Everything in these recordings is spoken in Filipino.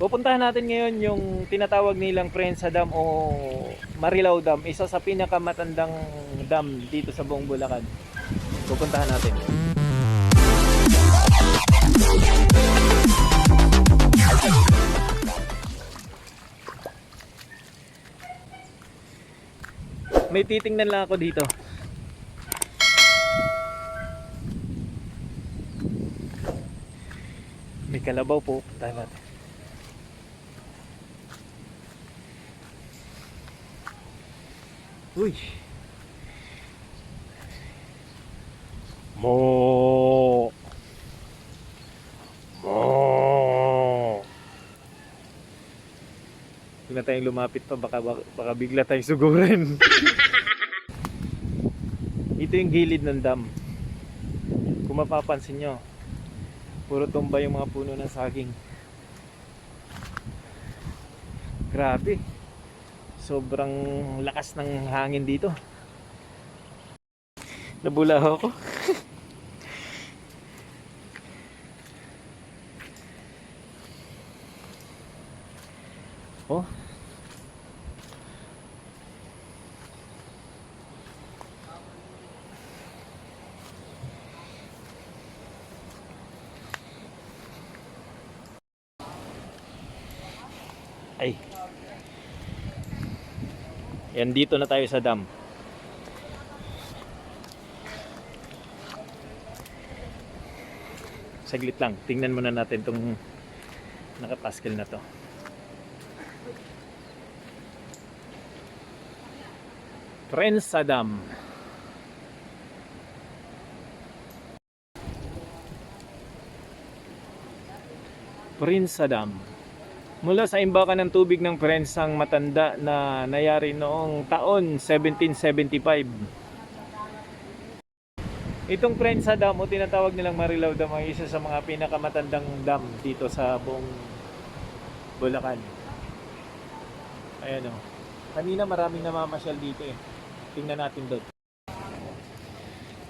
Pupuntahan natin ngayon yung tinatawag nilang Prensa Dam o Marilao Dam, isa sa pinakamatandang dam dito sa buong Bulacan. Pupuntahan natin. May titingnan lang ako dito. May kalabaw po, puntahan natin. Uy. Mo. Mo. Huwag na tayong lumapit pa, baka bigla tayong sugurin. Ito yung gilid ng dam. Kung mapapansin nyo, puro tumba yung mga puno ng saging. Grabe. Sobrang lakas ng hangin dito. Nabulaho ako. Oh. Ay. Yan, dito na tayo sa dam. Saglit lang, tingnan muna natin itong nakapaskil na to. Prensa Dam. Prensa Dam. Mula sa imbakan ng tubig ng prensang matanda na nayari noong taon 1775. Itong Prensa Dam o tinatawag nilang Marilao Dam ay isa sa mga pinakamatandang dam dito sa buong Bulacan. Ayan o. Kanina maraming namamasyal dito eh. Tingnan natin doon.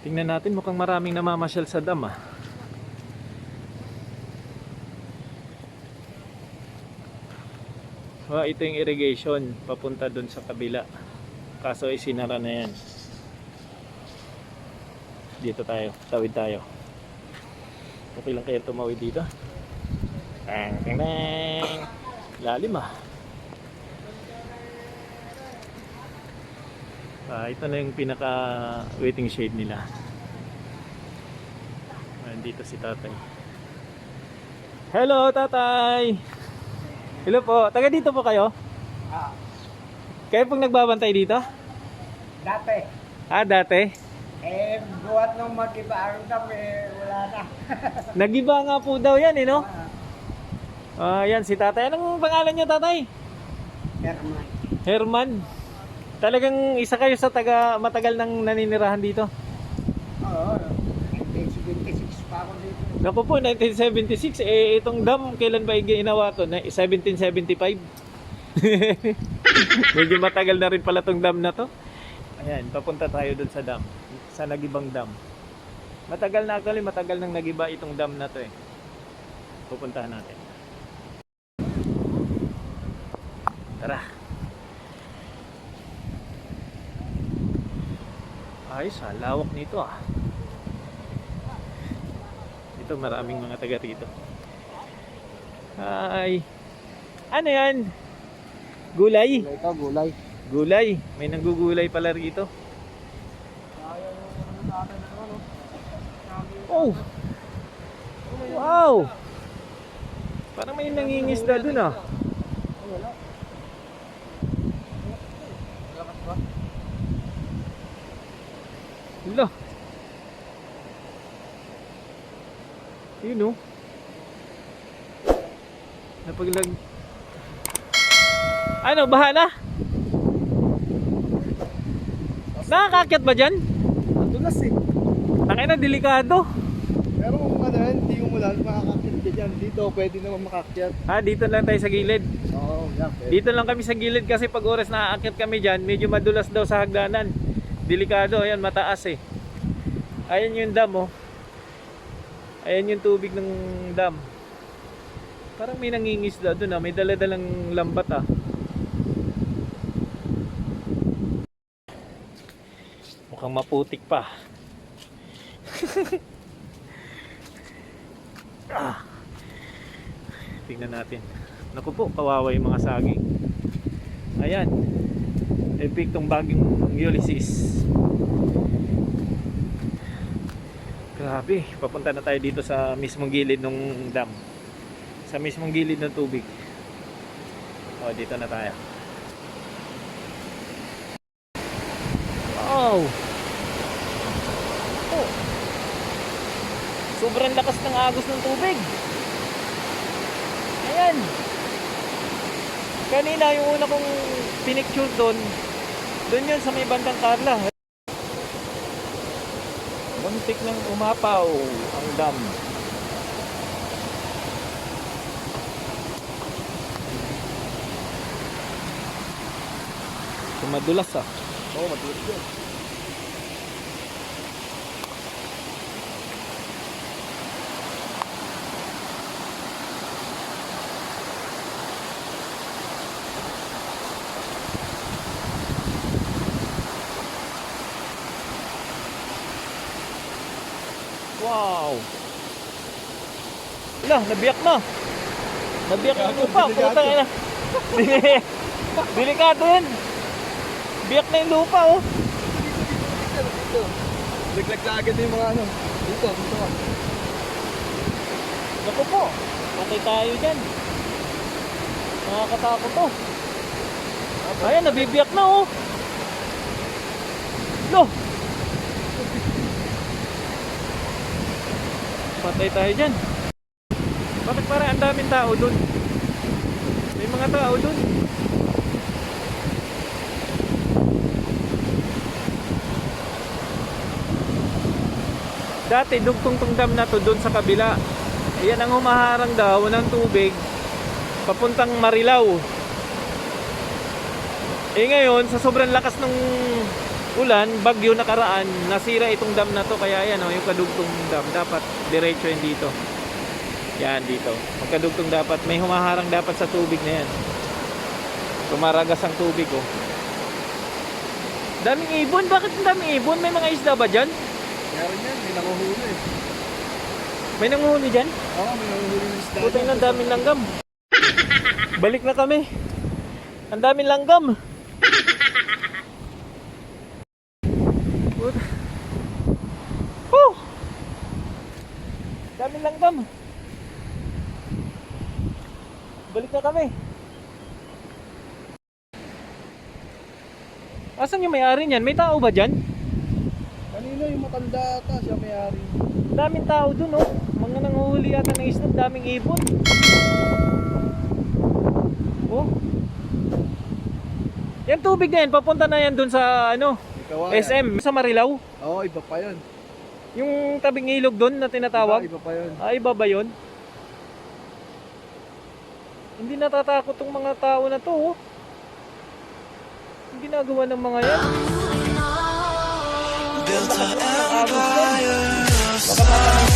Tingnan natin, mukhang maraming namamasyal sa dam ah. Ito yung irrigation papunta doon sa kabila. Kaso ay sinara na yan. Dito tayo, tawid tayo. Okay lang kaya tumawid dito? Tang tang tang. Lalim ah. Ito na yung pinaka waiting shade nila. Dito si tatay. Hello tatay! Hello po, taga dito po kayo? Kayo pong nagbabantay dito? Dati. Dati? Buhat nung mag-iba ang dam, wala na. Nagiba nga po daw yan eh, no? Yan si tatay. Anong pangalan niyo tatay? Herman. Herman. Talagang isa kayo sa taga matagal nang naninirahan dito? Oo, 1976 pa ako dito. Naku po, 1976. Itong dam, kailan ba ginawa to? 1775? Medyo matagal na rin pala tong dam na to. Ayan, papunta tayo dun sa dam. Sa Nagibang Dam. Matagal na actually, matagal nang nagiba itong dam na to eh. Pupuntahan natin. Tara. Ayos ah, lawak nito ah. Ito maraming mga taga rito. Ay. Ano yan? Gulay? Ito, gulay. Gulay. May nanggugulay pala rito. Oh! Wow! Parang may nangingisda dun ah. Wala. Lakas ba? Hala. Yun oh. Napaglag. Ano, baha na? Nakakakyat ba dyan? Madulas eh. Tangay na, delikado. Pero kung ano yan, hindi umulan, makakakyat ka dyan. Dito, pwede naman makakyat. Dito lang tayo sa gilid. Oo, yeah, pwede. Dito lang kami sa gilid kasi pag oras na aakyat kami dyan, medyo madulas daw sa hagdanan. Delikado, ayan, mataas eh. Ayan yung dam oh. Ayan yung tubig ng dam. Parang may nangingisda doon ah. May daladalang lambat ah. Mukhang maputik pa. Ah. Tingnan natin. Naku po, kawawa yung mga saging. Ayan. Epiktong Bagyong Ulysses. Grabe, papunta na tayo dito sa mismong gilid ng dam. Sa mismong gilid ng tubig. O, dito na tayo. Wow! Oh. Sobrang lakas ng agos ng tubig. Ayan. Kanina yung una kong pinicture doon yun sa may bandang Carla. Muntik nang umapaw ang dam. Madulas ah. Oo, madulas yun. Wow. Wala, nabiyak na. Nabiyak na yung lupa. Putang ina. Delikado yun. Biyak na yung lupa oh. Dito. Laglag-lagad yung mga ano. Dito ka. Naku po. Patay tayo dyan. Nakakatakot to. Ayan, nabibiyak na oh. Lo. Patay tayo dyan. Bakit parang ang daming tao dun? May mga tao dun. Dati dugtong tong dam na to dun sa kabila. Ayan ang humaharang daw ng tubig papuntang Marilao. Eh ngayon, sa sobrang lakas ng ulan, bagyo nakaraan, nasira itong dam na to. Kaya yan, yung kadugtong dam, dapat diretso yun dito. Yan, dito. Magkadugtong dapat, may humaharang dapat sa tubig na yan. Tumaragas ang tubig, oh. Daming ibon, bakit ang daming ibon? May mga isda ba dyan? Meron yan, may nanguhuli eh. May nanguhuli dyan? Oo, may nanguhuli ng isda. Putang ng daming langgam. Balik na kami. Ang daming langgam. Woo! Daming langgam. Balik na kami. Asan yung may-ari niyan? May tao ba dyan? Kanina yung matanda ata, siya may-ari. Daming tao dun oh. Mga nanguhuli yata ng isda, daming ibon. Oh. Yan tubig na yan, papunta na yan dun sa ano, Ikaw, SM, sa Marilao. Oo, iba pa yun. Yung tabing ilog dun na tinatawag. Iba pa yun. Ah, iba ba yun? Hindi natatakot tong mga tao na to oh. Yung ginagawa ng mga yan. Built an empire of Baka